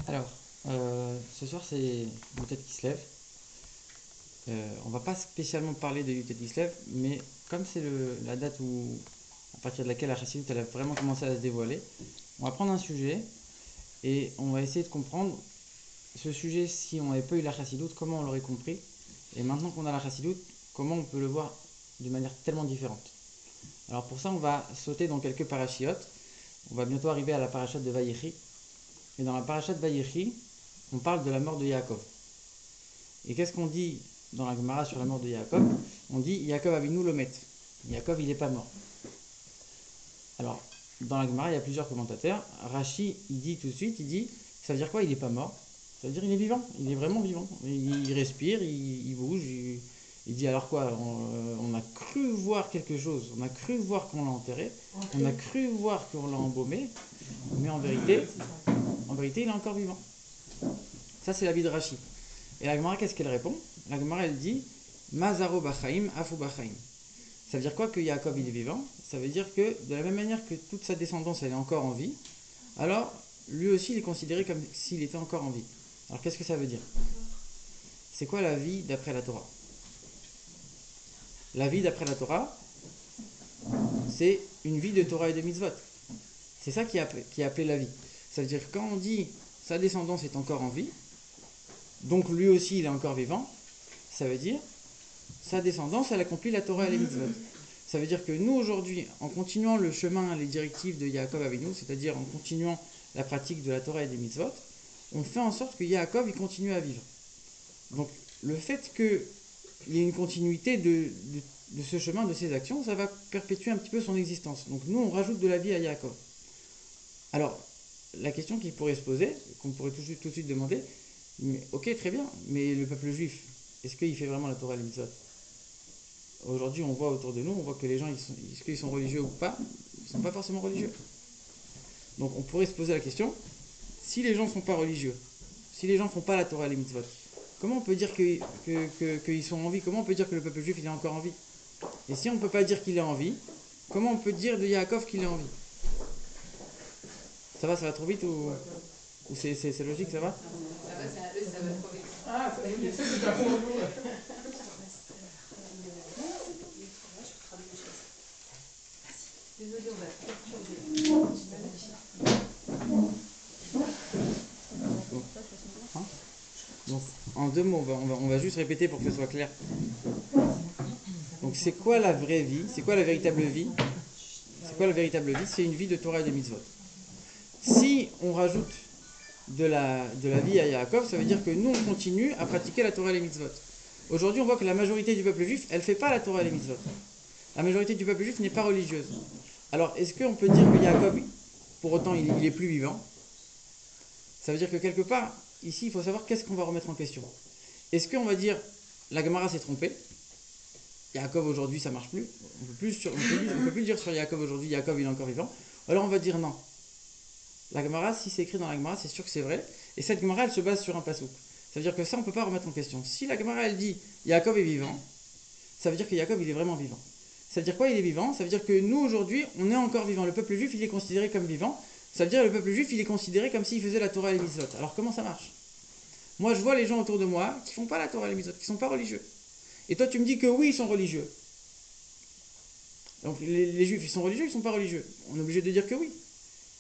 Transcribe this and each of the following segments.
Alors, ce soir c'est Youtet qui se lève. On va pas spécialement parler de Youtet qui se lève, mais comme c'est la date à partir de laquelle la Chassidut elle a vraiment commencé à se dévoiler, on va prendre un sujet et on va essayer de comprendre ce sujet. Si on n'avait pas eu la Chassidut, comment on l'aurait compris? Et maintenant qu'on a la Chassidut, comment on peut le voir de manière tellement différente? Alors pour ça, on va sauter dans quelques parachiotes. On va bientôt arriver à la parachute de Vayechi. Et dans la parachute de Vayechi, on parle de la mort de Yaakov. Et qu'est-ce qu'on dit dans la Gemara sur la mort de Yaakov? On dit Yaakov Avinu Lomet. Yaakov, il n'est pas mort. Alors, dans la Gemara, il y a plusieurs commentateurs. Rashi, il dit tout de suite, il dit, ça veut dire quoi? Il n'est pas mort. Ça veut dire qu'il est vivant. Il est vraiment vivant. Il respire, il bouge. Il dit alors quoi? On a cru voir quelque chose. On a cru voir qu'on l'a enterré. On a cru voir qu'on l'a embaumé. Mais en vérité, il est encore vivant. Ça, c'est l'avis de Rashi. Et la Gemara, qu'est-ce qu'elle répond? La Gemara, elle dit Mazaro Bachaim, Afu Bachaim. Ça veut dire quoi que Yaakov il est vivant? Ça veut dire que de la même manière que toute sa descendance elle est encore en vie, alors lui aussi il est considéré comme s'il était encore en vie. Alors qu'est-ce que ça veut dire? C'est quoi la vie d'après la Torah? La vie d'après la Torah, c'est une vie de Torah et de mitzvot. C'est ça qui est appelé la vie. Ça veut dire que quand on dit sa descendance est encore en vie, donc lui aussi il est encore vivant, ça veut dire sa descendance elle accomplit la Torah et les mitzvot. Ça veut dire que nous aujourd'hui, en continuant le chemin, les directives de Yaakov avec nous, c'est-à-dire en continuant la pratique de la Torah et des mitzvot, on fait en sorte que Yaakov il continue à vivre. Donc le fait qu'il y ait une continuité de ce chemin, de ses actions, ça va perpétuer un petit peu son existence. Donc nous on rajoute de la vie à Yaakov. Alors la question qui pourrait se poser, qu'on pourrait tout de suite demander, mais, ok très bien, mais le peuple juif, est-ce qu'il fait vraiment la Torah et les mitzvot? Aujourd'hui, on voit autour de nous, on voit que les gens, est-ce qu'ils sont religieux ou pas? Ils ne sont pas forcément religieux. Donc on pourrait se poser la question, si les gens ne sont pas religieux, si les gens ne font pas la Torah et les mitzvot, comment on peut dire qu'ils sont en vie? Comment on peut dire que le peuple juif il est encore en vie? Et si on ne peut pas dire qu'il est en vie, comment on peut dire de Yaakov qu'il est en vie? Ça va trop vite ou c'est logique, ça va? Ça va trop vite. Ah, c'est pas pour nous. Désolée, on va Donc, en deux mots, on va juste répéter pour que ce soit clair. Donc, c'est quoi la vraie vie? C'est quoi la véritable vie? C'est quoi la véritable vie? C'est une vie de Torah et de mitzvot. Si on rajoute de la vie à Yaakov, ça veut dire que nous, on continue à pratiquer la Torah et les mitzvot. Aujourd'hui, on voit que la majorité du peuple juif, elle ne fait pas la Torah et les mitzvot. La majorité du peuple juif n'est pas religieuse. Alors, est-ce qu'on peut dire que Yaakov, pour autant, il est plus vivant? Ça veut dire que quelque part, ici, il faut savoir qu'est-ce qu'on va remettre en question. Est-ce qu'on va dire, la Gemara s'est trompée, Yaakov aujourd'hui, ça marche plus, on peut plus dire sur Yaakov aujourd'hui, Yaakov il est encore vivant, ou alors on va dire non. La Gemara, si c'est écrit dans la Gemara, c'est sûr que c'est vrai, et cette Gemara, elle se base sur un pasouk. Ça veut dire que ça, on ne peut pas remettre en question. Si la Gemara, elle dit, Yaakov est vivant, ça veut dire que Yaakov, il est vraiment vivant. Ça veut dire quoi, il est vivant? Ça veut dire que nous, aujourd'hui, on est encore vivant. Le peuple juif, il est considéré comme vivant. Ça veut dire que le peuple juif, il est considéré comme s'il faisait la Torah et les mitzvot. Alors comment ça marche? Moi, je vois les gens autour de moi qui font pas la Torah et les mitzvot, qui sont pas religieux. Et toi, tu me dis que oui, ils sont religieux. Donc les juifs, ils sont religieux, ils sont pas religieux. On est obligé de dire que oui.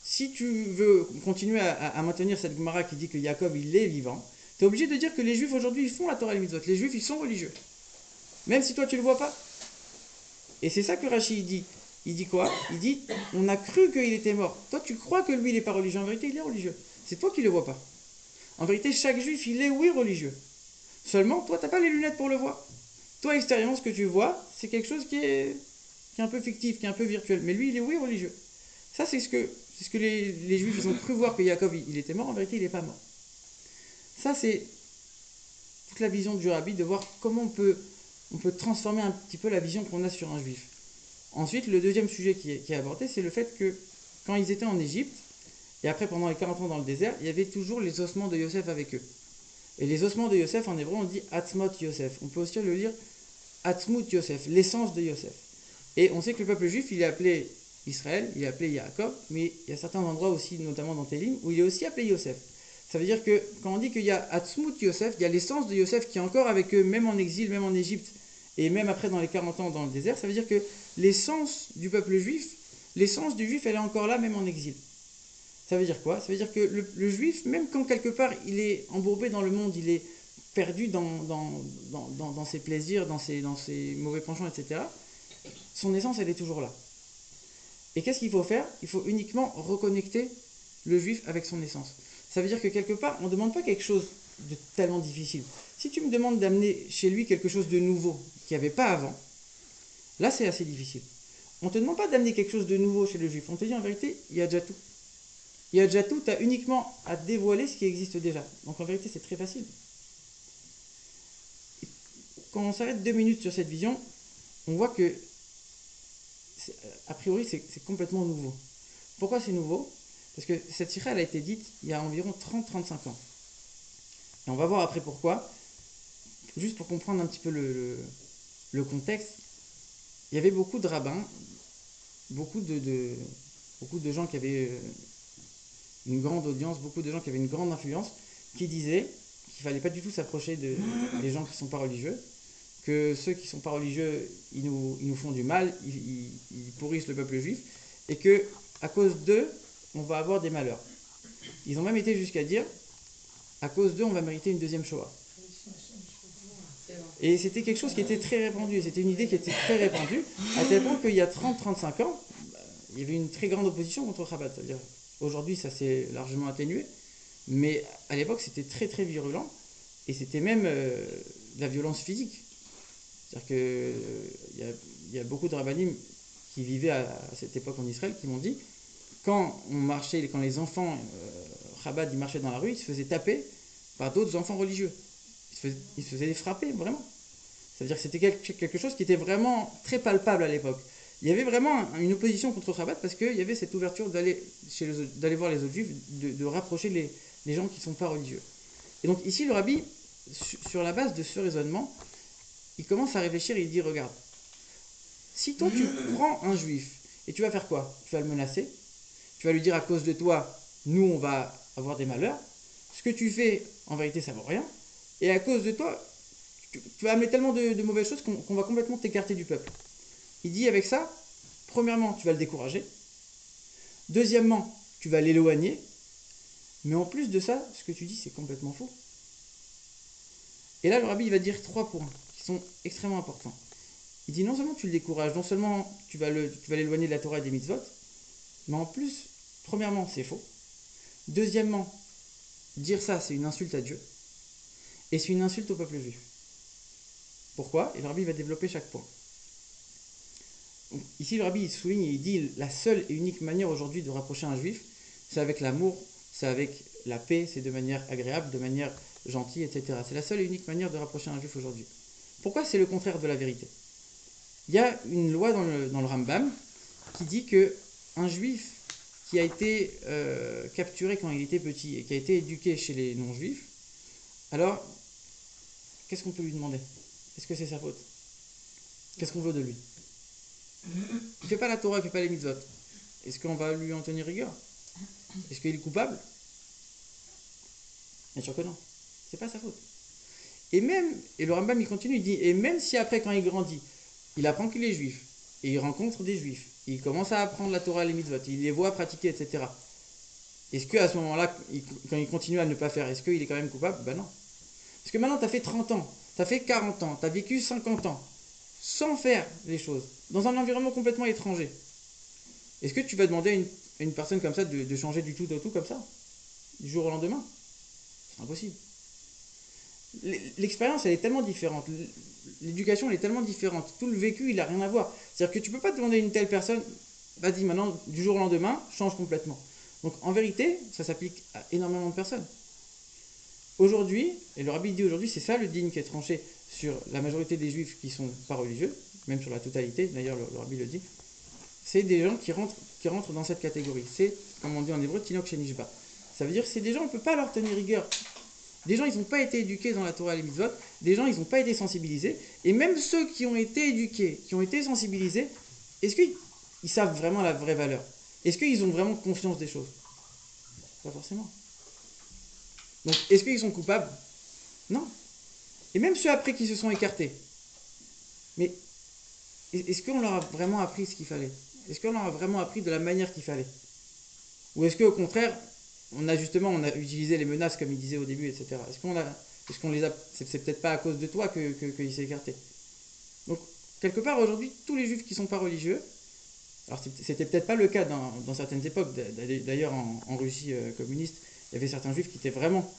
Si tu veux continuer à maintenir cette Gemara qui dit que Yaakov, il est vivant, tu es obligé de dire que les juifs, aujourd'hui, ils font la Torah et les mitzvot. Les juifs, ils sont religieux. Même si toi, tu le vois pas. Et c'est ça que Rashi dit. Il dit quoi? Il dit, on a cru qu'il était mort. Toi, tu crois que lui, il n'est pas religieux. En vérité, il est religieux. C'est toi qui ne le vois pas. En vérité, chaque juif, il est, oui, religieux. Seulement, toi, tu n'as pas les lunettes pour le voir. Toi, extérieurement, ce que tu vois, c'est quelque chose qui est un peu fictif, qui est un peu virtuel. Mais lui, il est, oui, religieux. Ça, c'est ce que les juifs, ils ont cru voir que Yaakov, il était mort. En vérité, il n'est pas mort. Ça, c'est toute la vision du rabbi, de voir comment on peut transformer un petit peu la vision qu'on a sur un juif. Ensuite, le deuxième sujet qui est abordé, c'est le fait que quand ils étaient en Égypte, et après pendant les 40 ans dans le désert, il y avait toujours les ossements de Yosef avec eux. Et les ossements de Yosef, en hébreu, on dit Atmot Yosef. On peut aussi le lire Atmut Yosef, l'essence de Yosef. Et on sait que le peuple juif, il est appelé Israël, il est appelé Yaakov, mais il y a certains endroits aussi, notamment dans Télim, où il est aussi appelé Yosef. Ça veut dire que quand on dit qu'il y a Atzmut Yosef, il y a l'essence de Yosef qui est encore avec eux, même en exil, même en Égypte, et même après dans les 40 ans dans le désert. Ça veut dire que l'essence du peuple juif, l'essence du juif, elle est encore là, même en exil. Ça veut dire quoi? Ça veut dire que le juif, même quand quelque part il est embourbé dans le monde, il est perdu dans ses plaisirs, dans ses mauvais penchants, etc., son essence, elle est toujours là. Et qu'est-ce qu'il faut faire? Il faut uniquement reconnecter le juif avec son essence. Ça veut dire que quelque part, on ne demande pas quelque chose de tellement difficile. Si tu me demandes d'amener chez lui quelque chose de nouveau qu'il n'y avait pas avant, là c'est assez difficile. On ne te demande pas d'amener quelque chose de nouveau chez le juif. On te dit en vérité, il y a déjà tout. Il y a déjà tout, tu as uniquement à dévoiler ce qui existe déjà. Donc en vérité, c'est très facile. Quand on s'arrête 2 minutes sur cette vision, on voit que, a priori, c'est complètement nouveau. Pourquoi c'est nouveau? Parce que cette sikha, elle a été dite il y a environ 30-35 ans. Et on va voir après pourquoi. Juste pour comprendre un petit peu le contexte, il y avait beaucoup de rabbins, beaucoup de gens qui avaient une grande audience, beaucoup de gens qui avaient une grande influence, qui disaient qu'il ne fallait pas du tout s'approcher des gens qui ne sont pas religieux, que ceux qui ne sont pas religieux, ils nous font du mal, ils pourrissent le peuple juif, et que à cause d'eux, on va avoir des malheurs. Ils ont même été jusqu'à dire, à cause d'eux, on va mériter une deuxième Shoah. Et c'était quelque chose qui était très répandu, c'était une idée qui était très répandue, à tel point qu'il y a 30-35 ans, il y avait une très grande opposition contre Chabad. C'est-à-dire, aujourd'hui, ça s'est largement atténué, mais à l'époque, c'était très très virulent, et c'était même de la violence physique. C'est-à-dire qu'il y a beaucoup de rabbinim qui vivaient à cette époque en Israël qui m'ont dit, quand les enfants Chabad ils marchaient dans la rue, ils se faisaient taper par d'autres enfants religieux. Ils se faisaient frapper, vraiment. Ça veut dire que c'était quelque chose qui était vraiment très palpable à l'époque. Il y avait vraiment une opposition contre Chabad parce qu'il y avait cette ouverture d'aller voir les autres juifs, de rapprocher les gens qui ne sont pas religieux. Et donc ici, le rabbi, sur la base de ce raisonnement, il commence à réfléchir et il dit, regarde, si toi tu prends un juif et tu vas faire quoi? Tu vas le menacer, tu vas lui dire à cause de toi, nous on va avoir des malheurs, ce que tu fais en vérité ça vaut rien, et à cause de toi, tu vas amener tellement de mauvaises choses qu'on va complètement t'écarter du peuple. Il dit avec ça, premièrement tu vas le décourager, deuxièmement tu vas l'éloigner, mais en plus de ça, ce que tu dis c'est complètement faux. Et là le rabbi il va dire 3 points qui sont extrêmement importants. Il dit non seulement tu le décourages, non seulement tu vas l'éloigner de la Torah et des mitzvot, mais en plus, premièrement, c'est faux. Deuxièmement, dire ça, c'est une insulte à Dieu. Et c'est une insulte au peuple juif. Pourquoi? Et le rabbi va développer chaque point. Donc, ici, le rabbi il souligne et il dit la seule et unique manière aujourd'hui de rapprocher un juif, c'est avec l'amour, c'est avec la paix, c'est de manière agréable, de manière gentille, etc. C'est la seule et unique manière de rapprocher un juif aujourd'hui. Pourquoi c'est le contraire de la vérité? Il y a une loi dans le Rambam qui dit que un juif qui a été capturé quand il était petit et qui a été éduqué chez les non-juifs, alors, qu'est-ce qu'on peut lui demander? Est-ce que c'est sa faute? Qu'est-ce qu'on veut de lui? Il ne fait pas la Torah, il ne fait pas les mitzvot. Est-ce qu'on va lui en tenir rigueur? Est-ce qu'il est coupable? Bien sûr que non. C'est pas sa faute. Et le Rambam il continue, il dit, et même si après quand il grandit, il apprend qu'il est juif, et il rencontre des juifs, il commence à apprendre la Torah et les mitzvot, il les voit pratiquer, etc. Est-ce qu'à ce moment-là, quand il continue à ne pas faire, est-ce qu'il est quand même coupable? Ben non. Parce que maintenant, tu as fait 30 ans, tu as fait 40 ans, tu as vécu 50 ans, sans faire les choses, dans un environnement complètement étranger. Est-ce que tu vas demander à une personne comme ça de changer du tout au tout comme ça? Du jour au lendemain? C'est impossible. L'expérience, elle est tellement différente. L'éducation, elle est tellement différente. Tout le vécu, il n'a rien à voir. C'est-à-dire que tu ne peux pas demander à une telle personne, vas-y, maintenant, du jour au lendemain, change complètement. Donc, en vérité, ça s'applique à énormément de personnes. Aujourd'hui, et le rabbi dit aujourd'hui, c'est ça le digne qui est tranché sur la majorité des juifs qui ne sont pas religieux, même sur la totalité, d'ailleurs, le rabbi le dit, c'est des gens qui rentrent dans cette catégorie. C'est, comme on dit en hébreu, tinok shenishba. Ça veut dire que c'est des gens, on ne peut pas leur tenir rigueur. Des gens, ils n'ont pas été éduqués dans la Torah et les mitzvot. Des gens, ils n'ont pas été sensibilisés. Et même ceux qui ont été éduqués, qui ont été sensibilisés, est-ce qu'ils savent vraiment la vraie valeur? Est-ce qu'ils ont vraiment conscience des choses? Pas forcément. Donc, est-ce qu'ils sont coupables? Non. Et même ceux après qui se sont écartés. Mais est-ce qu'on leur a vraiment appris ce qu'il fallait? Est-ce qu'on leur a vraiment appris de la manière qu'il fallait? Ou est-ce qu'au contraire, on a utilisé les menaces comme il disait au début, etc. Est-ce qu'on les a, c'est peut-être pas à cause de toi qu'il s'est écarté. Donc, quelque part, aujourd'hui, tous les juifs qui ne sont pas religieux, alors c'était peut-être pas le cas dans certaines époques, d'ailleurs en Russie communiste, il y avait certains juifs qui étaient vraiment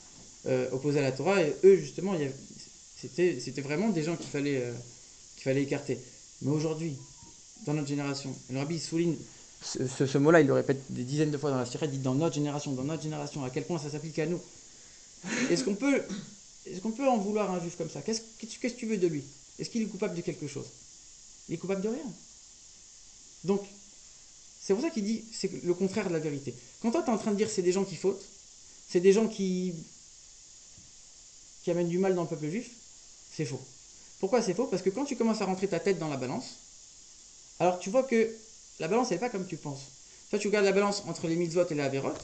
opposés à la Torah, et eux, justement, c'était vraiment des gens qu'il fallait écarter. Mais aujourd'hui, dans notre génération, le rabbi souligne ce mot-là, il le répète des dizaines de fois dans la Sira, il dit dans notre génération, à quel point ça s'applique à nous. Est-ce qu'on peut en vouloir un juif comme ça? Qu'est-ce que tu veux de lui? Est-ce qu'il est coupable de quelque chose? Il est coupable de rien. Donc, c'est pour ça qu'il dit c'est le contraire de la vérité. Quand toi tu es en train de dire c'est des gens qui fautent, c'est des gens qui amènent du mal dans le peuple juif, c'est faux. Pourquoi c'est faux? Parce que quand tu commences à rentrer ta tête dans la balance, alors tu vois que la balance elle n'est pas comme tu penses. Toi tu regardes la balance entre les mitzvot et les averot,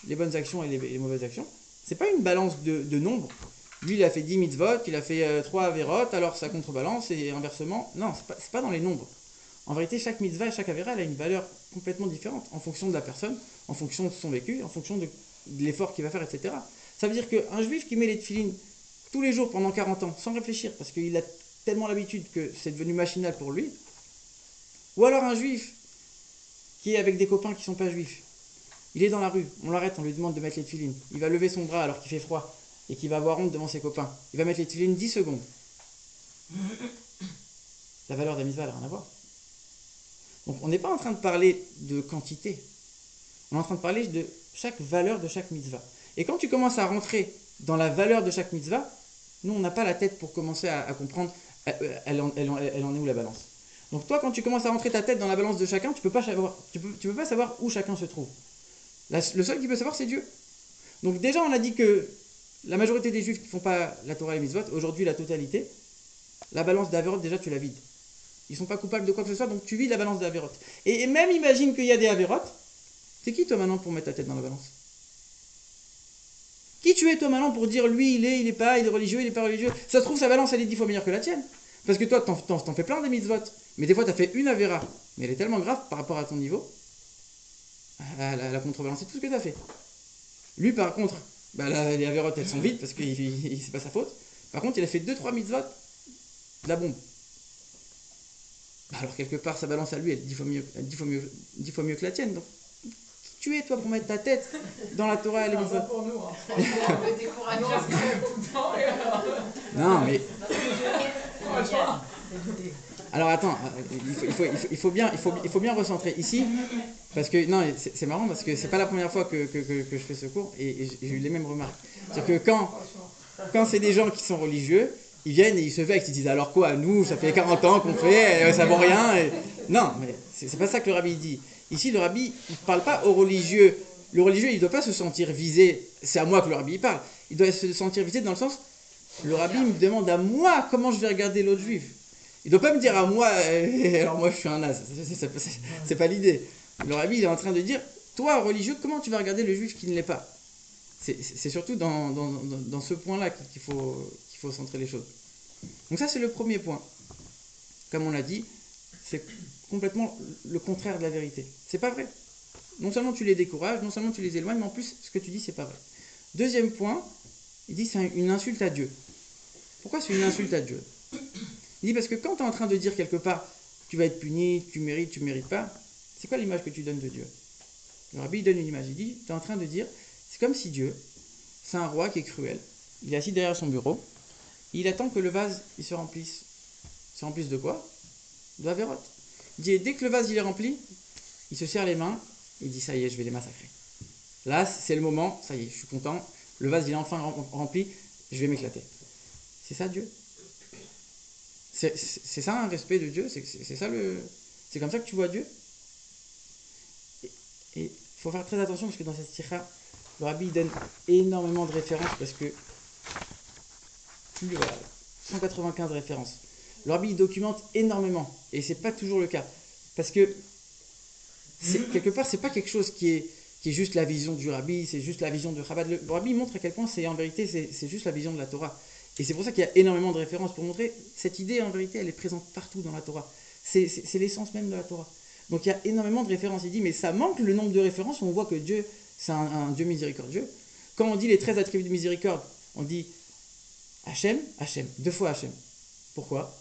les bonnes actions et les mauvaises actions, c'est pas une balance de nombre. Lui il a fait 10 mitzvot, il a fait 3 averot, alors ça contrebalance et inversement. Non, c'est pas dans les nombres. En vérité, chaque mitzvah et chaque avéra, elle a une valeur complètement différente en fonction de la personne, en fonction de son vécu, en fonction de l'effort qu'il va faire, etc. Ça veut dire qu'un juif qui met les tefilines tous les jours pendant 40 ans, sans réfléchir, parce qu'il a tellement l'habitude que c'est devenu machinal pour lui, ou alors un juif qui est avec des copains qui ne sont pas juifs, il est dans la rue, on l'arrête, on lui demande de mettre les tefilines, il va lever son bras alors qu'il fait froid, et qu'il va avoir honte devant ses copains, il va mettre les tefilines 10 secondes. La valeur de la mitzvah, elle n'a rien à voir. Donc on n'est pas en train de parler de quantité, on est en train de parler de chaque valeur de chaque mitzvah. Et quand tu commences à rentrer dans la valeur de chaque mitzvah, nous on n'a pas la tête pour commencer à comprendre elle en est où la balance. Donc toi quand tu commences à rentrer ta tête dans la balance de chacun, tu peux pas savoir où chacun se trouve. Le seul qui peut savoir c'est Dieu. Donc déjà on a dit que la majorité des juifs qui ne font pas la Torah et les mitzvot, aujourd'hui la totalité, la balance d'Averot déjà tu la vides. Ils ne sont pas coupables de quoi que ce soit, donc tu vides la balance des Averot. Et même imagine qu'il y a des Averot, c'est qui toi maintenant pour mettre ta tête dans la balance? Qui tu es toi maintenant pour dire lui il est pas, il est religieux, il est pas religieux? Ça se trouve sa balance elle est 10 fois meilleure que la tienne. Parce que toi t'en fais plein des mitzvot, mais des fois t'as fait une Avera, mais elle est tellement grave par rapport à ton niveau, elle a contrebalancé tout ce que t'as fait. Lui par contre, les Averot elles sont vides parce que c'est pas sa faute. Par contre il a fait 2-3 mitzvot, de la bombe. Alors quelque part sa balance à lui elle est 10 fois mieux que la tienne. Donc qui tu es toi pour mettre ta tête dans la Torah et les mitzvot? pour nous. Hein. On peut décourager. Non, Non mais alors attends, il faut bien recentrer ici parce que non c'est marrant parce que c'est pas la première fois que je fais ce cours et j'ai eu les mêmes remarques. C'est-à-dire que quand c'est des gens qui sont religieux, ils viennent et ils se vexent, ils disent alors quoi, nous ça fait 40 ans qu'on fait, ça vaut rien. Non, mais c'est pas ça que le rabbi dit. Ici le rabbi il parle pas aux religieux. Le religieux il doit pas se sentir visé, c'est à moi que le rabbi parle. Il doit se sentir visé dans le sens, le rabbi me demande à moi comment je vais regarder l'autre juif. Il ne doit pas me dire à moi, alors moi je suis un naze, c'est pas l'idée. Le rabbi il est en train de dire, toi religieux, comment tu vas regarder le juif qui ne l'est pas? C'est surtout dans ce point-là qu'il faut centrer les choses. Donc ça c'est le premier point. Comme on l'a dit, c'est complètement le contraire de la vérité. C'est pas vrai. Non seulement tu les décourages, non seulement tu les éloignes, mais en plus ce que tu dis c'est pas vrai. Deuxième point, il dit c'est une insulte à Dieu. Pourquoi c'est une insulte à Dieu? Il dit parce que quand tu es en train de dire quelque part tu vas être puni, tu mérites pas, c'est quoi l'image que tu donnes de Dieu? Le rabbi il donne une image, il dit tu es en train de dire c'est comme si Dieu, c'est un roi qui est cruel, il est assis derrière son bureau, il attend que le vase il se remplisse. Il se remplisse de quoi? De Averot. Il dit dès que le vase il est rempli, il se serre les mains, il dit ça y est, je vais les massacrer. Là c'est le moment, ça y est, je suis content, le vase il est enfin rempli, je vais m'éclater. C'est ça Dieu? C'est ça un respect de Dieu? C'est comme ça que tu vois Dieu? Et il faut faire très attention parce que dans cette sikha, le rabbi donne énormément de références parce que 195 références. Le rabbi documente énormément et c'est pas toujours le cas parce que quelque part c'est pas quelque chose qui qui est juste la vision du rabbi, c'est juste la vision de Chabad. Le rabbi montre à quel point c'est en vérité, c'est juste la vision de la Torah. Et c'est pour ça qu'il y a énormément de références pour montrer cette idée, en vérité, elle est présente partout dans la Torah. C'est l'essence même de la Torah. Donc il y a énormément de références. Il dit, mais ça manque le nombre de références où on voit que Dieu, c'est un Dieu miséricordieux. Quand on dit les 13 attributs de miséricorde, on dit Hachem, Hachem, 2 fois Hachem. Pourquoi?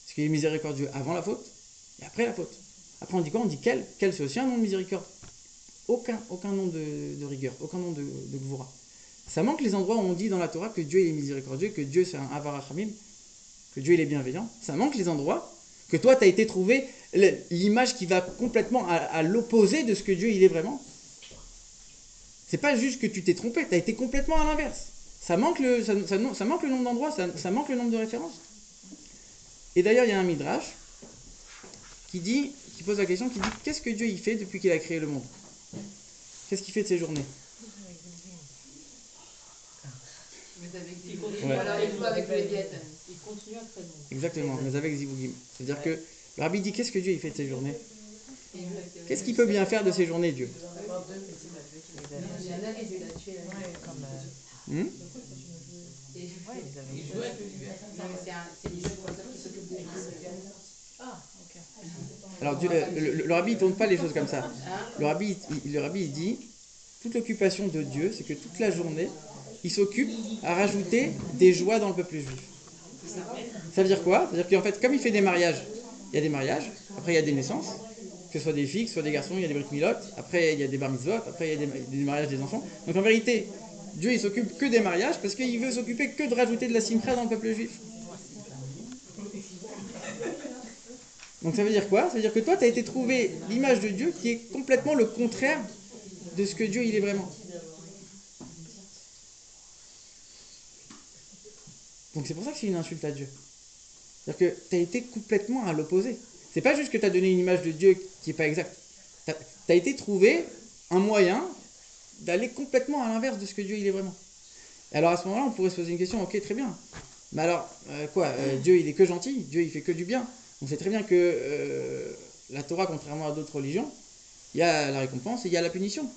Parce qu'il est miséricordieux avant la faute et après la faute. Après on dit quoi? On dit quel c'est aussi un nom de miséricorde. Aucun nom de rigueur, aucun nom de gvura. Ça manque les endroits où on dit dans la Torah que Dieu est miséricordieux, que Dieu c'est un avarachamim, que Dieu il est bienveillant. Ça manque les endroits que toi tu as été trouvé l'image qui va complètement à l'opposé de ce que Dieu il est vraiment. C'est pas juste que tu t'es trompé, tu as été complètement à l'inverse. Ça manque le nombre d'endroits, ça manque le nombre de références. Et d'ailleurs il y a un midrash qui pose la question, qui dit qu'est-ce que Dieu il fait depuis qu'il a créé le monde? Qu'est-ce qu'il fait de ses journées? Mais avec Il des continue Ouais. alors il faut avec le Léviathan. Il continue à créer le monde. Exactement, mais avec Zivugim. C'est-à-dire que le rabbi dit qu'est-ce que Dieu il fait de ses journées? Exactement. Qu'est-ce qu'il peut bien faire de ses journées, Dieu? Il y en a qui il a tué la vie. Hmm? Et- Il joue avec le Léviathan. Non, mais c'est les professeurs qui s'occupent de lui. Ah, ok. Alors le rabbi ne tourne pas les choses comme ça. Hein? Le rabbi il dit toute l'occupation de Dieu, c'est que toute la journée, il s'occupe à rajouter des joies dans le peuple juif. Ça veut dire quoi? C'est-à-dire qu'en fait, comme il fait des mariages, il y a des mariages, après il y a des naissances, que ce soit des filles, que ce soit des garçons, il y a des brit milot, après il y a des bar mitzvot, après il y a des mariages des enfants. Donc en vérité, Dieu il s'occupe que des mariages parce qu'il veut s'occuper que de rajouter de la simcha dans le peuple juif. Donc ça veut dire quoi? Ça veut dire que toi, tu as été trouvé l'image de Dieu qui est complètement le contraire de ce que Dieu il est vraiment. Donc c'est pour ça que c'est une insulte à Dieu. C'est-à-dire que tu as été complètement à l'opposé. C'est pas juste que tu as donné une image de Dieu qui n'est pas exacte. Tu as été trouvé un moyen d'aller complètement à l'inverse de ce que Dieu il est vraiment. Et alors à ce moment-là, on pourrait se poser une question, ok, très bien. Mais alors, Dieu il est que gentil, Dieu il fait que du bien. On sait très bien que la Torah, contrairement à d'autres religions, il y a la récompense et il y a la punition.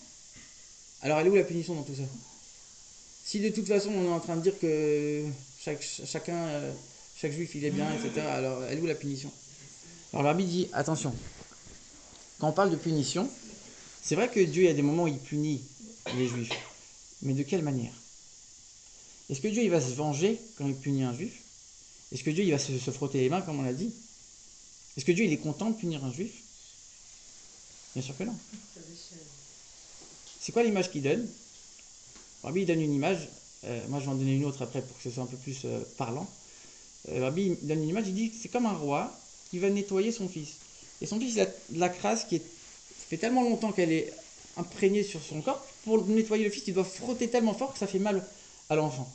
Alors elle est où la punition dans tout ça? Si de toute façon on est en train de dire que chaque juif il est bien, etc., alors elle est où la punition? Alors l'arbitre dit, attention, quand on parle de punition, c'est vrai que Dieu, il y a des moments où il punit les juifs. Mais de quelle manière? Est-ce que Dieu il va se venger quand il punit un juif? Est-ce que Dieu il va se frotter les mains comme on l'a dit? Est-ce que Dieu il est content de punir un juif? Bien sûr que non. C'est quoi l'image qu'il donne? Rabbi il donne une image, moi je vais en donner une autre après pour que ce soit un peu plus parlant. Rabbi il donne une image, il dit que c'est comme un roi qui va nettoyer son fils. Et son fils il a de la crasse ça fait tellement longtemps qu'elle est imprégnée sur son corps, pour nettoyer le fils il doit frotter tellement fort que ça fait mal à l'enfant.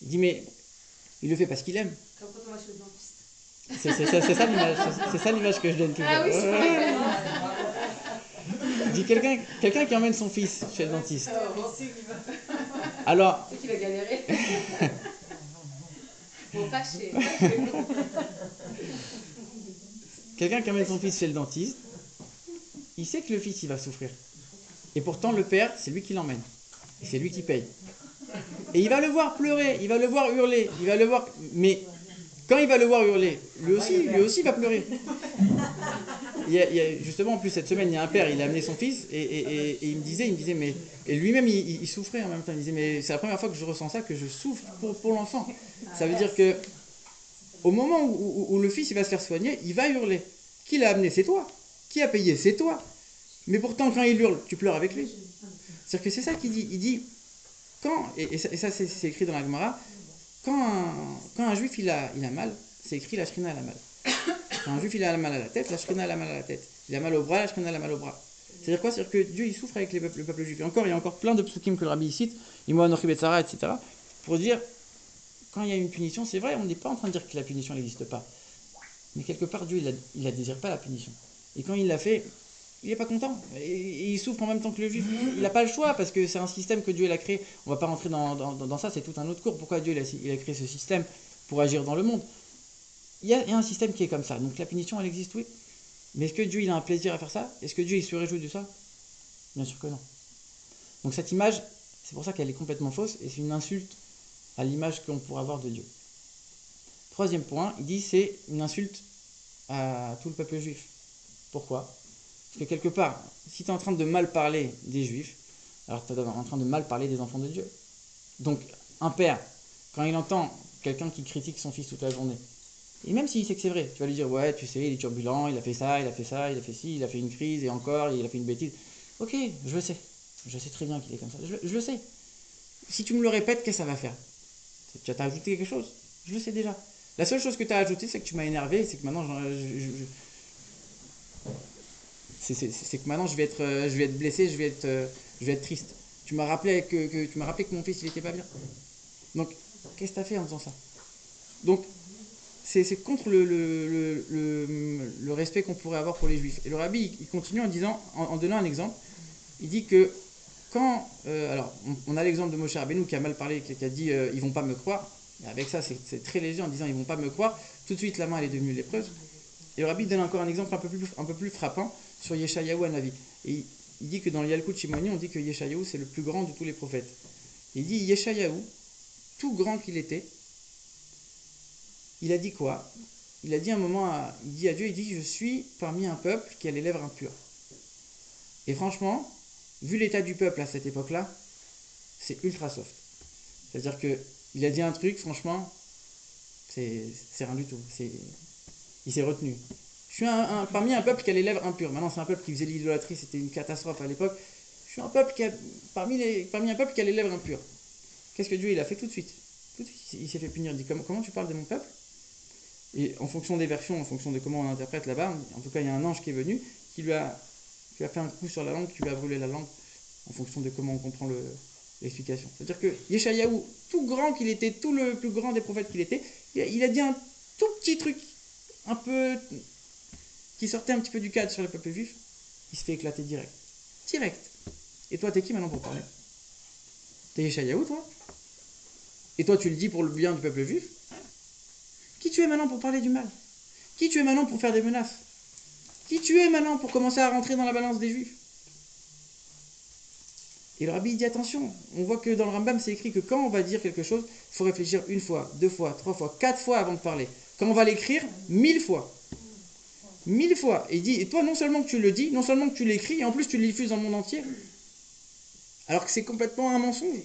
Il dit mais il le fait parce qu'il aime. Comme quand on va chez le dentiste. C'est ça l'image que je donne toujours. Ah oui, c'est vrai. Il dit quelqu'un qui emmène son fils chez le dentiste. C'est Alors, qu'il a galéré. Bon, pas chez. quelqu'un qui emmène son fils chez le dentiste, il sait que le fils il va souffrir. Et pourtant le père, c'est lui qui l'emmène. Et c'est lui qui paye. Et il va le voir pleurer, il va le voir hurler, il va le voir... Mais quand il va le voir hurler, lui aussi va pleurer. Il y a, justement, en plus, cette semaine, il y a un père, il a amené son fils, et il me disait, mais... Et lui-même, il souffrait en même temps. Il disait, mais c'est la première fois que je ressens ça, que je souffre pour l'enfant. Ça veut dire que, au moment où le fils il va se faire soigner, il va hurler. Qui l'a amené? C'est toi. Qui a payé? C'est toi. Mais pourtant, quand il hurle, tu pleures avec lui. C'est-à-dire que c'est ça qu'il dit. Il dit, et ça c'est écrit dans la Gemara, quand un juif il a mal, c'est écrit la shrina a mal. Quand un juif il a mal à la tête, la shrina a mal à la tête. Il a mal au bras, la shrina a mal au bras. C'est-à-dire quoi? C'est-à-dire que Dieu il souffre avec le peuple juif. Et encore, il y a encore plein de psukim que le rabbi cite, Imo Anochi Betzara, etc. pour dire, quand il y a une punition, c'est vrai, on n'est pas en train de dire que la punition n'existe pas. Mais quelque part, Dieu il la désire pas la punition. Et quand il l'a fait, il n'est pas content. Et il souffre en même temps que le juif. Il n'a pas le choix parce que c'est un système que Dieu il a créé. On ne va pas rentrer dans ça, c'est tout un autre cours. Pourquoi Dieu il a créé ce système pour agir dans le monde? Il y a un système qui est comme ça. Donc la punition, elle existe, oui. Mais est-ce que Dieu il a un plaisir à faire ça? Est-ce que Dieu il se réjouit de ça? Bien sûr que non. Donc cette image, c'est pour ça qu'elle est complètement fausse et c'est une insulte à l'image qu'on pourrait avoir de Dieu. Troisième point, il dit c'est une insulte à tout le peuple juif. Pourquoi? Parce que quelque part, si tu es en train de mal parler des juifs, alors tu es en train de mal parler des enfants de Dieu. Donc un père, quand il entend quelqu'un qui critique son fils toute la journée, et même s'il sait que c'est vrai, tu vas lui dire ouais, tu sais, il est turbulent, il a fait ça, il a fait ça, il a fait ci, il a fait une crise et encore, il a fait une bêtise. Ok, je le sais. Je sais très bien qu'il est comme ça. Je le sais. Si tu me le répètes, qu'est-ce que ça va faire? Tu as ajouté quelque chose? Je le sais déjà. La seule chose que tu as ajouté, c'est que tu m'as énervé, c'est que maintenant c'est que maintenant je vais être blessé, je vais être triste. Tu m'as rappelé que mon fils il était pas bien. Donc qu'est-ce que tu as fait en faisant ça? Donc c'est contre le respect qu'on pourrait avoir pour les juifs. Et le rabbi il continue en disant, en donnant un exemple, il dit que quand alors on a l'exemple de Moshe Rabbeinu qui a mal parlé, qui a dit ils vont pas me croire. Et avec ça c'est très léger en disant ils vont pas me croire. Tout de suite la main elle est devenue lépreuse. Et le rabbi donne encore un exemple un peu plus frappant sur Yeshayahu Hanavi. Et il dit que dans le Yalkut Shimoni, on dit que Yeshayahu c'est le plus grand de tous les prophètes. Et il dit Yeshayahu, tout grand qu'il était, il a dit quoi? Il a dit un moment, il dit à Dieu, il dit je suis parmi un peuple qui a les lèvres impures. Et franchement, vu l'état du peuple à cette époque-là, c'est ultra soft. C'est-à-dire qu'il a dit un truc, franchement, c'est rien du tout. Il s'est retenu. Je suis parmi un peuple qui a les lèvres impures. Maintenant, c'est un peuple qui faisait l'idolâtrie, c'était une catastrophe à l'époque. Je suis un peuple parmi un peuple qui a les lèvres impures. Qu'est-ce que Dieu il a fait tout de suite? Tout de suite, il s'est fait punir. Il dit comment tu parles de mon peuple? Et en fonction des versions, en fonction de comment on interprète là-bas, en tout cas, il y a un ange qui est venu, qui lui a fait un coup sur la langue, qui lui a brûlé la langue, en fonction de comment on comprend l'explication. C'est-à-dire que Yeshayahu, tout grand qu'il était, tout le plus grand des prophètes qu'il était, il a dit un tout petit truc, un peu, qui sortait un petit peu du cadre sur le peuple juif, il se fait éclater direct. Direct. Et toi, t'es qui maintenant pour parler? T'es Yeshayahu, toi? Et toi, tu le dis pour le bien du peuple juif? Qui tu es maintenant pour parler du mal? Qui tu es maintenant pour faire des menaces? Qui tu es maintenant pour commencer à rentrer dans la balance des juifs? Et le rabbi dit attention, on voit que dans le Rambam c'est écrit que quand on va dire quelque chose, il faut réfléchir une fois, deux fois, trois fois, quatre fois avant de parler. Quand on va l'écrire, 1000 fois. 1000 fois. Et il dit, et toi non seulement que tu le dis, non seulement que tu l'écris, et en plus tu le diffuses dans le monde entier. Alors que c'est complètement un mensonge.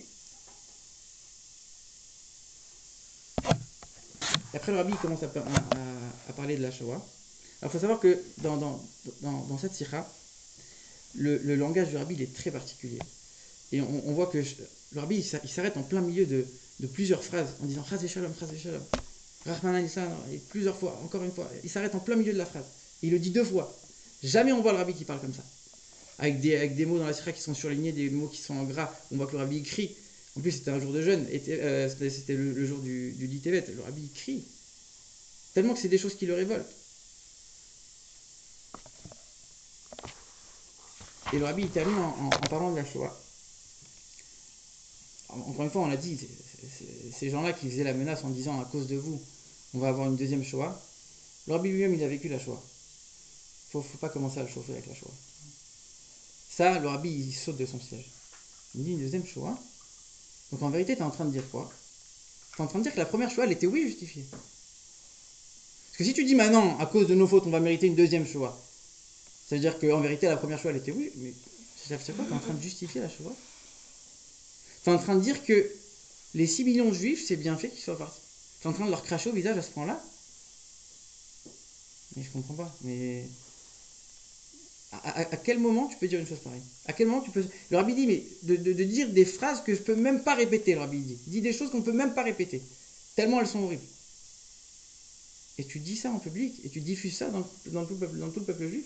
Et après le rabbi commence à parler de la Shoah. Alors il faut savoir que dans cette sikha, le langage du rabbi il est très particulier. Et on voit que le rabbi il s'arrête en plein milieu de plusieurs phrases en disant Chas v'shalom, Rahman al-Islam, et plusieurs fois, encore une fois. Il s'arrête en plein milieu de la phrase. Et il le dit deux fois. Jamais on voit le rabbi qui parle comme ça. Avec des mots dans la sikha qui sont surlignés, des mots qui sont en gras. On voit que le rabbi crie. En plus, c'était un jour de jeûne. C'était le jour du dit Tevet. Le rabbi crie. Tellement que c'est des choses qui le révoltent. Et le rabbi il termine en parlant de la Shoah. Encore une fois, on l'a dit, ces gens-là qui faisaient la menace en disant à cause de vous, on va avoir une deuxième Shoah. Le rabbi lui-même, il a vécu la Shoah. Faut pas commencer à le chauffer avec la Shoah. Ça, le rabbi, il saute de son siège. Il dit une deuxième Shoah. Donc en vérité, tu es en train de dire quoi? Tu es en train de dire que la première Shoah, elle était oui justifiée. Parce que si tu dis maintenant, à cause de nos fautes, on va mériter une deuxième Shoah, ça veut dire qu'en vérité, la première Shoah, elle était oui, mais c'est quoi? Tu es en train de justifier la Shoah? Tu es en train de dire que les 6 millions de juifs, c'est bien fait qu'ils soient partis. Tu es en train de leur cracher au visage à ce point-là? Mais je comprends pas. Mais à quel moment tu peux dire une chose pareille? À quel moment tu peux... Le rabbi dit, mais de dire des phrases que je peux même pas répéter, le rabbi dit. Il dit des choses qu'on peut même pas répéter. Tellement elles sont horribles. Et tu dis ça en public, et tu diffuses ça dans tout le peuple juif.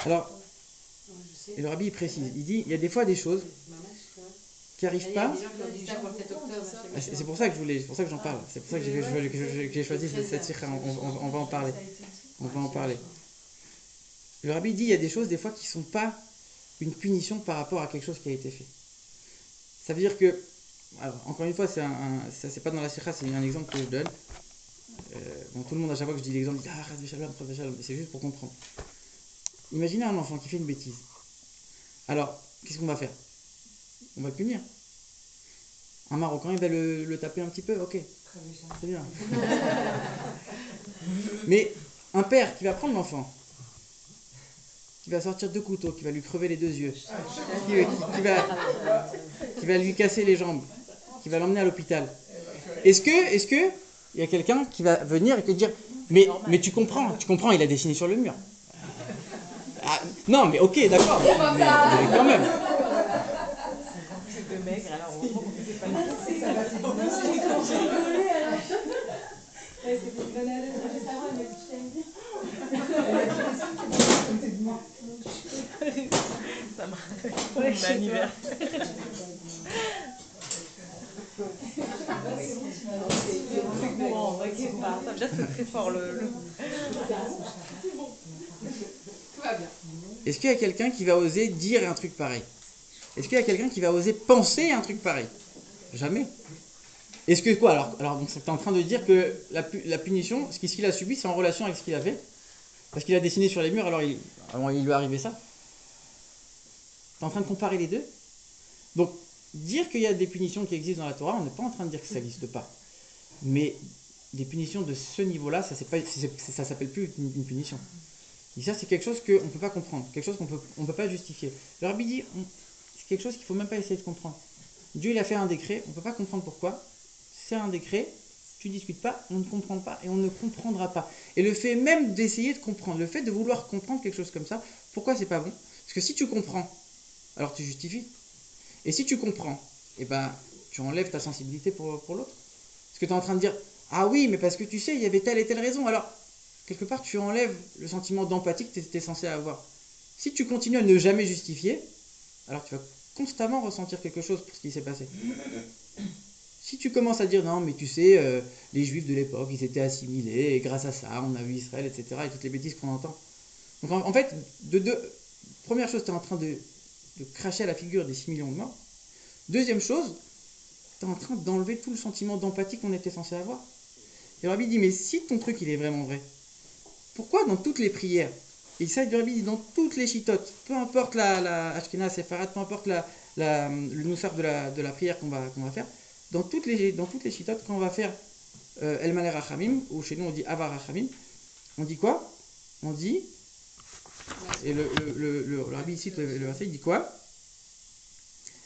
Alors, et le rabbi il précise, il dit, il y a des fois des choses qui n'arrivent pas. C'est pour ça que j'en parle. C'est pour ça que j'ai choisi cette sikha. On va en parler. On va en parler. Le rabbi dit, il y a des choses des fois qui ne sont pas une punition par rapport à quelque chose qui a été fait. Ça veut dire que, alors, encore une fois, ça c'est pas dans la sikha, c'est un exemple que je donne. Bon, tout le monde, à chaque fois que je dis l'exemple, dit ah, mais c'est juste pour comprendre. Imaginez un enfant qui fait une bêtise. Alors, qu'est-ce qu'on va faire? On va le punir. Un Marocain, il va le taper un petit peu, ok, c'est bien. Mais un père qui va prendre l'enfant, qui va sortir 2 couteaux, qui va lui crever les 2 yeux, qui va lui casser les jambes, qui va l'emmener à l'hôpital. Est-ce que il y a quelqu'un qui va venir et te dire mais tu comprends, il a dessiné sur le mur. Ah, non, mais ok, d'accord, mais quand même. C'est 2 maigres, alors on c'est pas ça m'a mon anniversaire. C'est courant, t'inquiète pas. Ça veut dire que c'est très fort le... Tout va bien. Est-ce qu'il y a quelqu'un qui va oser dire un truc pareil? Est-ce qu'il y a quelqu'un qui va oser penser un truc pareil? Jamais. Est-ce que quoi? Alors donc, tu es en train de dire que la punition, ce qu'il a subi, c'est en relation avec ce qu'il a fait? Parce qu'il a dessiné sur les murs, alors il lui est arrivé ça? Tu es en train de comparer les deux? Donc, dire qu'il y a des punitions qui existent dans la Torah, on n'est pas en train de dire que ça n'existe pas. Mais des punitions de ce niveau-là, ça ne s'appelle plus une punition. Et ça, c'est quelque chose qu'on ne peut pas comprendre, quelque chose qu'on ne peut pas justifier. Le Rabbi dit, c'est quelque chose qu'il ne faut même pas essayer de comprendre. Dieu, il a fait un décret, on ne peut pas comprendre pourquoi. C'est un décret, tu ne discutes pas, on ne comprend pas et on ne comprendra pas. Et le fait même d'essayer de comprendre, le fait de vouloir comprendre quelque chose comme ça, pourquoi c'est pas bon? Parce que si tu comprends, alors tu justifies. Et si tu comprends, eh ben, tu enlèves ta sensibilité pour l'autre. Parce que tu es en train de dire, ah oui, mais parce que tu sais, il y avait telle et telle raison. Alors, quelque part, tu enlèves le sentiment d'empathie que tu étais censé avoir. Si tu continues à ne jamais justifier, alors tu vas constamment ressentir quelque chose pour ce qui s'est passé. Si tu commences à dire, non, mais tu sais, les Juifs de l'époque, ils étaient assimilés, et grâce à ça, on a eu Israël, etc., et toutes les bêtises qu'on entend. Donc, en fait, première chose, tu es en train de cracher à la figure des 6 millions de morts. Deuxième chose, tu es en train d'enlever tout le sentiment d'empathie qu'on était censé avoir. Et le Rabbi dit, mais si ton truc, il est vraiment vrai, pourquoi dans toutes les prières, et ça, le Rabbi dit, dans toutes les chitotes, peu importe la Ashkenaz, Sepharad, peu importe le noussar de la prière qu'on va faire, dans toutes les chitotes, quand on va faire El Malé Rachamim, ou chez nous on dit Avar Rachamim, on dit quoi? On dit, et le Rabbi cite le verset, il dit quoi?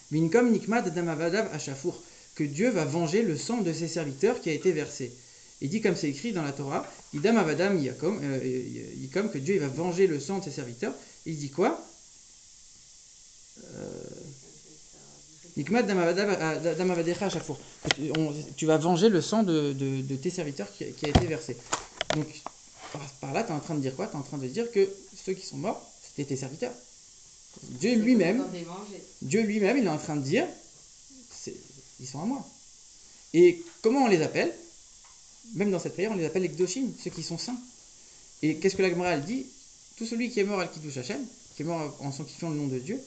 Minkom Nikmad Damavadav Ashafour, que Dieu va venger le sang de ses serviteurs qui a été versé. Il dit comme c'est écrit dans la Torah, Idam Avadam Yakom, que Dieu il va venger le sang de ses serviteurs. Il dit quoi? Nikmad Damavadecha Ashafour. Tu vas venger le sang de tes serviteurs qui a été versé. Donc, par là, tu es en train de dire quoi? Tu es en train de dire que ceux qui sont morts, c'était tes serviteurs. Dieu lui-même, il est en train de dire, ils sont à moi. Et comment on les appelle? Même dans cette prière, on les appelle les Kdoshim, ceux qui sont saints. Et qu'est-ce que la Gemara elle dit? Tout celui qui est mort al-Kiddush Hashem, qui est mort en sanctifiant le nom de Dieu,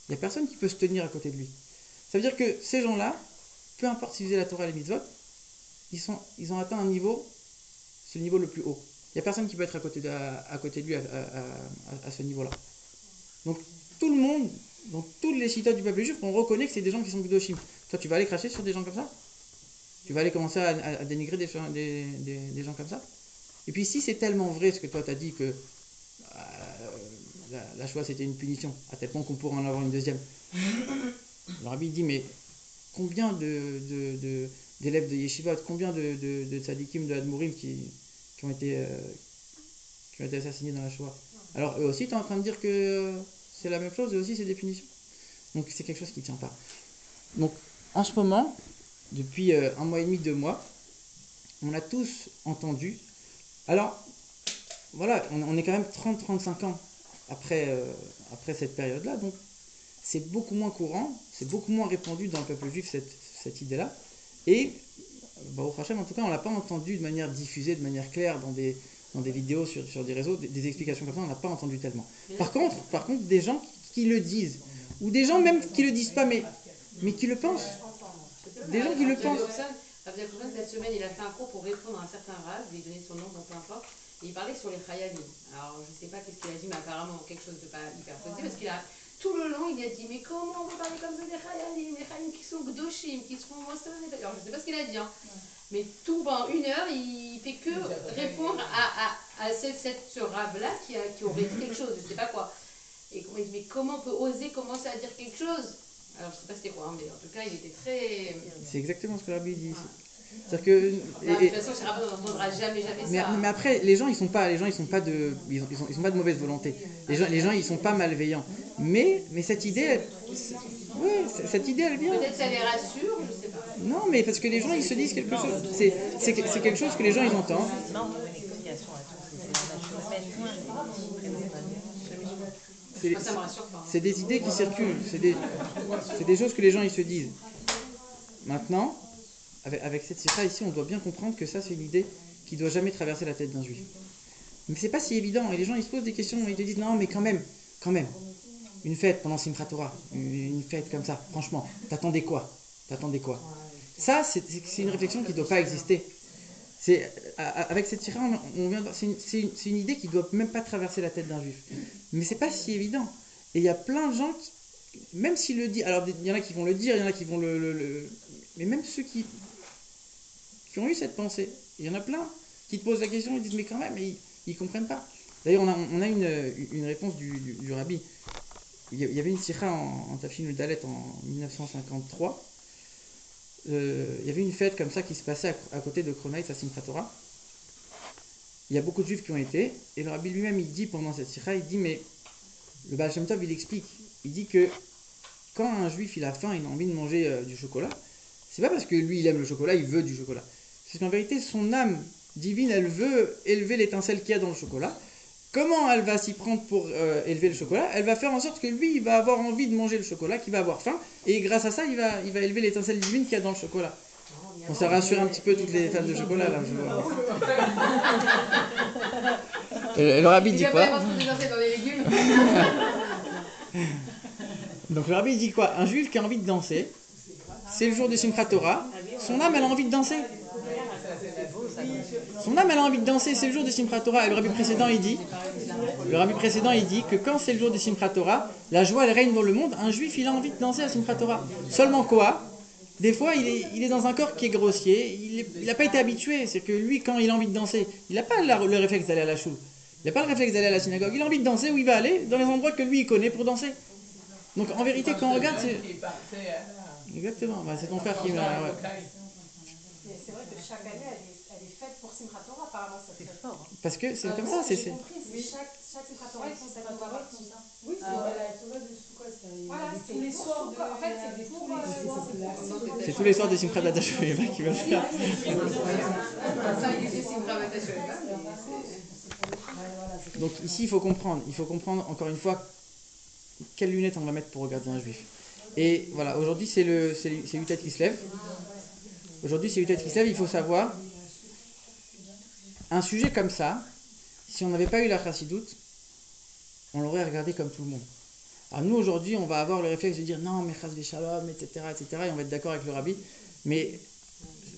il n'y a personne qui peut se tenir à côté de lui. Ça veut dire que ces gens-là, peu importe s'ils faisaient la Torah et les mitzvot, ils ont atteint un niveau, c'est le niveau le plus haut. Il n'y a personne qui peut être à côté de lui à ce niveau-là. Donc tout le monde, dans toutes les cités du peuple juif, on reconnaît que c'est des gens qui sont Kdoshim. Toi, tu vas aller cracher sur des gens comme ça? Tu vas aller commencer à dénigrer des gens comme ça? Et puis si c'est tellement vrai ce que toi t'as dit que la Shoah c'était une punition, à tel point qu'on pourrait en avoir une deuxième. Le Rabbi dit, mais combien d'élèves de Yeshivat, combien de tzadikim, de Admourim qui ont été assassinés dans la Shoah? Alors eux aussi, tu es en train de dire que c'est la même chose, eux aussi c'est des punitions. Donc c'est quelque chose qui ne tient pas. Donc en ce moment, depuis 1 mois et demi, 2 mois, on a tous entendu. Alors, voilà, on est quand même 30-35 ans après cette période-là, donc c'est beaucoup moins courant, c'est beaucoup moins répandu dans le peuple juif cette idée-là. Et, au Hachem, en tout cas, on ne l'a pas entendu de manière diffusée, de manière claire dans des vidéos sur des réseaux, des explications comme ça, on n'a pas entendu tellement. Par contre, des gens qui le disent, ou des gens même qui ne le disent pas, mais qui le pensent. Des gens qui le pensent. Rabbi Yaakov cette semaine, il a fait un cours pour répondre à un certain rave, lui donner son nom, bon, peu importe. Et il parlait sur les Chayalim. Alors, je ne sais pas qu'est-ce qu'il a dit, mais apparemment quelque chose de pas hyper posé, parce qu'il a, tout le long, il a dit, mais comment on peut parler comme ça des Chayalim, les Chayalim qui sont Gdoshim, qui seront mentionnés. Alors, je ne sais pas ce qu'il a dit, hein. Mais tout pendant 1 heure, il fait que répondre à ce rave-là qui aurait dit quelque chose, je ne sais pas quoi. Et il dit, mais comment on peut oser commencer à dire quelque chose? Alors, je ne sais pas c'était quoi, hein, mais en tout cas, il était très... C'est exactement ce que Rabbi dit. Ah. C'est-à-dire que... Non, de toute façon, chez Rabbi, on n'entendra jamais ça. Mais après, les gens, ils sont pas de mauvaise volonté. Les gens, ils sont pas malveillants. Mais cette idée, cette idée, elle vient. Peut-être ça les rassure, je sais pas. Non, mais parce que les gens, ils se disent quelque chose. C'est quelque chose que les gens, ils entendent. Non, une explication à tout, c'est la nature humaine. Moi, ça me rassure pas. C'est des idées qui circulent. C'est des choses que les gens, ils se disent. Maintenant, avec cette sikha ici, on doit bien comprendre que ça, c'est une idée qui ne doit jamais traverser la tête d'un juif. Mais c'est pas si évident. Et les gens, ils se posent des questions, ils te disent, non, mais quand même, une fête pendant Simchat Torah, une fête comme ça, franchement, t'attendais quoi? Ça, c'est une réflexion qui ne doit pas exister. Avec cette sikha, c'est une idée qui ne doit même pas traverser la tête d'un juif. Mais c'est pas si évident. Et il y a plein de gens qui, même s'ils le disent, alors il y en a qui vont le dire, il y en a qui vont mais même ceux qui ont eu cette pensée, il y en a plein qui te posent la question, ils disent mais quand même, ils comprennent pas. D'ailleurs, on a une réponse du rabbi. Il y avait une sikha en Tafshin Dalet en 1953. Il y avait une fête comme ça qui se passait à côté de Kronaït à Simchat Torah. Il y a beaucoup de juifs qui ont été, et le rabbi lui-même, il dit pendant cette sikha, il dit, mais le Baal Shem Tov, il explique, il dit que quand un juif il a faim, il a envie de manger du chocolat, c'est pas parce que lui il aime le chocolat, il veut du chocolat. C'est qu'en vérité, son âme divine, elle veut élever l'étincelle qu'il y a dans le chocolat. Comment elle va s'y prendre pour élever le chocolat? Elle va faire en sorte que lui, il va avoir envie de manger le chocolat, qu'il va avoir faim, et grâce à ça, il va élever l'étincelle divine qu'il y a dans le chocolat. Bon, ça rassure un petit peu toutes les fans de chocolat, là, je vois. Et le rabbi dit quoi? Dans les légumes. Donc le rabbi dit quoi? Un juif qui a envie de danser, c'est le jour de Simchat Torah, son âme, elle a envie de danser. Son âme, elle a envie de danser, c'est le jour de Simchat Torah. Et le rabbi précédent, il dit que quand c'est le jour de Simchat Torah, la joie, elle règne dans le monde. Un juif, il a envie de danser à Simchat Torah. Seulement quoi? Des fois, il est dans un corps qui est grossier, il n'a pas été habitué. C'est que lui, quand il a envie de danser, il n'a pas le réflexe d'aller à la choule. Il n'a pas le réflexe d'aller à la synagogue. Il a envie de danser où il va aller, dans les endroits que lui, il connaît pour danser. Donc en vérité, quand on regarde, c'est... Exactement, c'est ton frère qui m'a... Ouais. Mais c'est vrai que chaque année, elle est faite pour Simchat Torah, apparemment, ça fait fort. Parce que c'est comme ça, c'est... J'ai compris, c'est chaque Simchat Torah, ils font cette Torah comme ça. Oui, c'est la Torah de Souka, Voilà, c'est tous les soirs de... En fait, c'est pour... C'est tous les soirs des Simchat Shoeva qui veulent faire. Ça, il existe une gravation. Donc ici, il faut comprendre encore une fois quelles lunettes on va mettre pour regarder un juif. Et voilà, aujourd'hui c'est Yutet qui se lève. Aujourd'hui c'est Yutet qui se lève, il faut savoir, un sujet comme ça, si on n'avait pas eu la chassidoute, on l'aurait regardé comme tout le monde. Alors nous aujourd'hui, on va avoir le réflexe de dire non mais chas v'shalom, etc., et on va être d'accord avec le rabbi, mais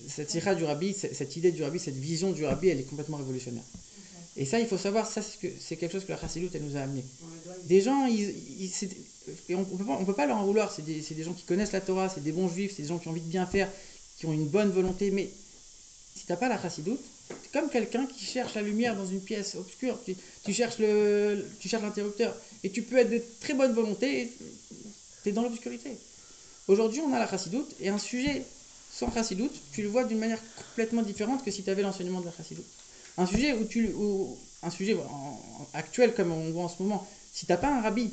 cette sikha du rabbi, cette idée du rabbi, cette vision du rabbi, elle est complètement révolutionnaire. Et ça, il faut savoir, ça c'est quelque chose que la chassidoute, elle nous a amené. Des gens, et on peut pas leur en vouloir, c'est des gens qui connaissent la Torah, c'est des bons juifs, c'est des gens qui ont envie de bien faire, qui ont une bonne volonté, mais si tu n'as pas la chassidoute, c'est comme quelqu'un qui cherche la lumière dans une pièce obscure, tu cherches l'interrupteur, et tu peux être de très bonne volonté, et tu es dans l'obscurité. Aujourd'hui, on a la chassidoute, et un sujet sans chassidoute, tu le vois d'une manière complètement différente que si tu avais l'enseignement de la chassidoute. Un sujet actuel comme on voit en ce moment, si tu n'as pas un rabbi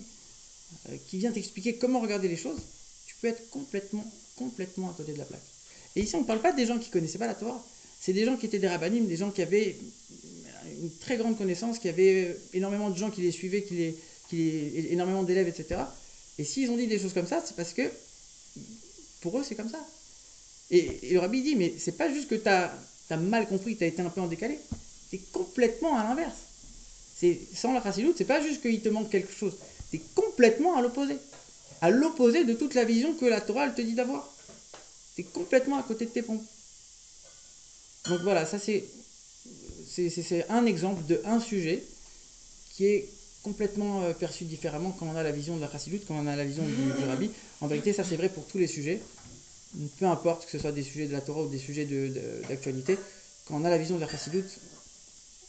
qui vient t'expliquer comment regarder les choses, tu peux être complètement à côté de la plaque. Et ici, on ne parle pas des gens qui ne connaissaient pas la Torah, c'est des gens qui étaient des rabbanim, des gens qui avaient une très grande connaissance, qui avaient énormément de gens qui les suivaient, énormément d'élèves, etc. Et s'ils ont dit des choses comme ça, c'est parce que pour eux, c'est comme ça. Et le rabbi dit, mais c'est pas juste que tu as mal compris, tu as été un peu en décalé. C'est complètement à l'inverse. Sans la chassidoute, c'est pas juste qu'il te manque quelque chose. C'est complètement à l'opposé. À l'opposé de toute la vision que la Torah elle te dit d'avoir. C'est complètement à côté de tes pompes. Donc voilà, ça c'est un exemple de un sujet qui est complètement perçu différemment quand on a la vision de la Chassidoute, quand on a la vision du Rabbi. En vérité, ça c'est vrai pour tous les sujets. Peu importe que ce soit des sujets de la Torah ou des sujets d'actualité, quand on a la vision de la Chassidoute,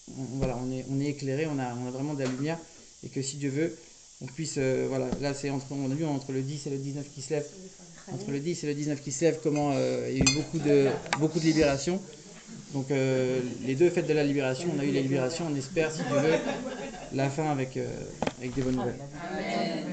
voilà, on est éclairé, on a vraiment de la lumière, et que si Dieu veut, on puisse, voilà, là c'est on a vu entre le 10 et le 19 qui se lève, entre le 10 et le 19 qui se lève, comment il y a eu beaucoup de libération. Donc les deux fêtes de la libération, on a eu la libération, on espère, si Dieu veut, la fin avec des bonnes nouvelles. Amen.